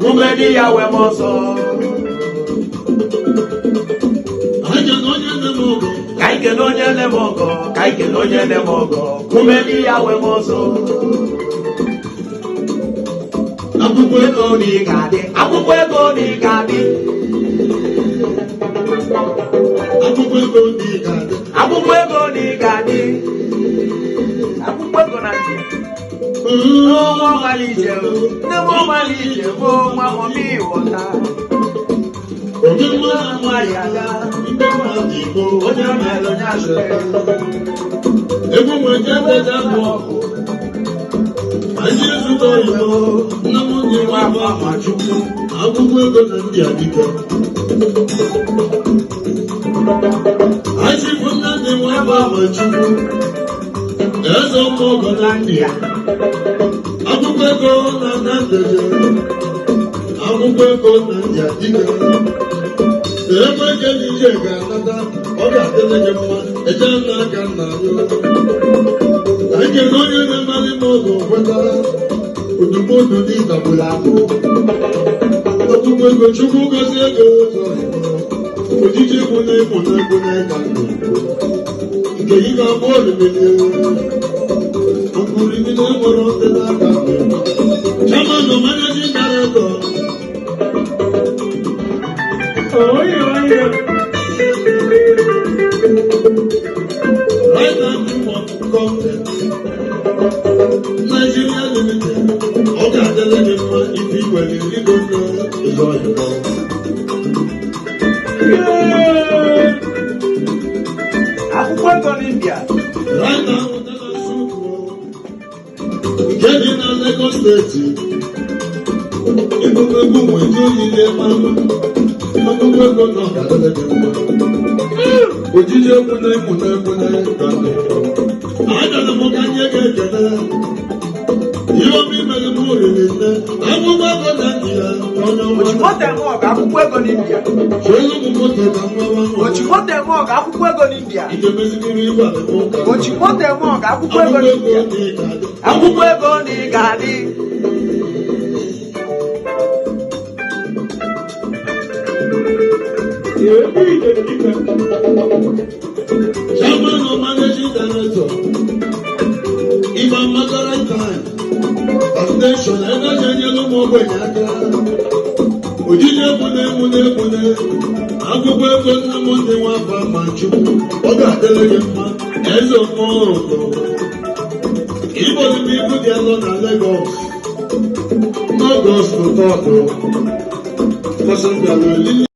Kumedi ya we moso. Kaike no nyene mogo. Kumedi ya we moso. Akwụkwọ ego ni gadi. Akwụkwọ ego ni gadi. Akwụkwọ ego ni gadi. Akwụkwọ ego ni gadi. Akwụkwọ ego na ndị. No more malije, no more malije, oh mama mi wota. Ojo mama yaga, mama diko, ojo melo nyashe. Ebu mwenjebe jambo, aji zuto ito, namu ni wapa machuku, abu kwego nandi adiko. Aji kuna ni wapa machuku, ezo mogo nandi ya. Akwụkwọ ego na ndeje, akwụkwọ ego na ndị adịghị. Ebe eke n'ije ga-anata, ọ ga-adịrị gị mma, eje n'aka nna anyị. Ka ike na onye na-emarị n'ụlọ kwetara, odumodu dị ịdagburu ahụ. Akwụkwọ ego Chukwu gozie ego ụzọ ịbụ, ojiji bụ na ịmụ na egwu na ịga ndụ. Nke ị ga-abụ orimiri ewu. Chairman of Managing Director. Right now, you want to come Nigeria Limited. Okay, the legend if you were in the is all you know. I'm from India. Right now, Jadi na Lagos State, ebubo mwejo ile mama, ebubo ego na kadele demba. Ojije kuna kande. Ada na mokanye kekele. Yo mi mele muri nne, abubo ego na ndia. Ochimote mo ga akwụkwọ ego n'India. Sholu mumote na mwa. Ochimote mo ga akwụkwọ ego n'India. Ikemezikiri iwa na moka. Ochimote mo ga akwụkwọ ego n'India. Akwụkwọ ego ni gadi. Chairman of Managing Director, Ivan Makarantine, Foundation, Energy Yellow Mobile Yaga, Ojije Bune, akwụkwọ ego na Monde Wapa Manchu, Oga Delegate, Ezo Moro. Igbo ndị ibu dị alọ na Lagos n'Ọgọst 3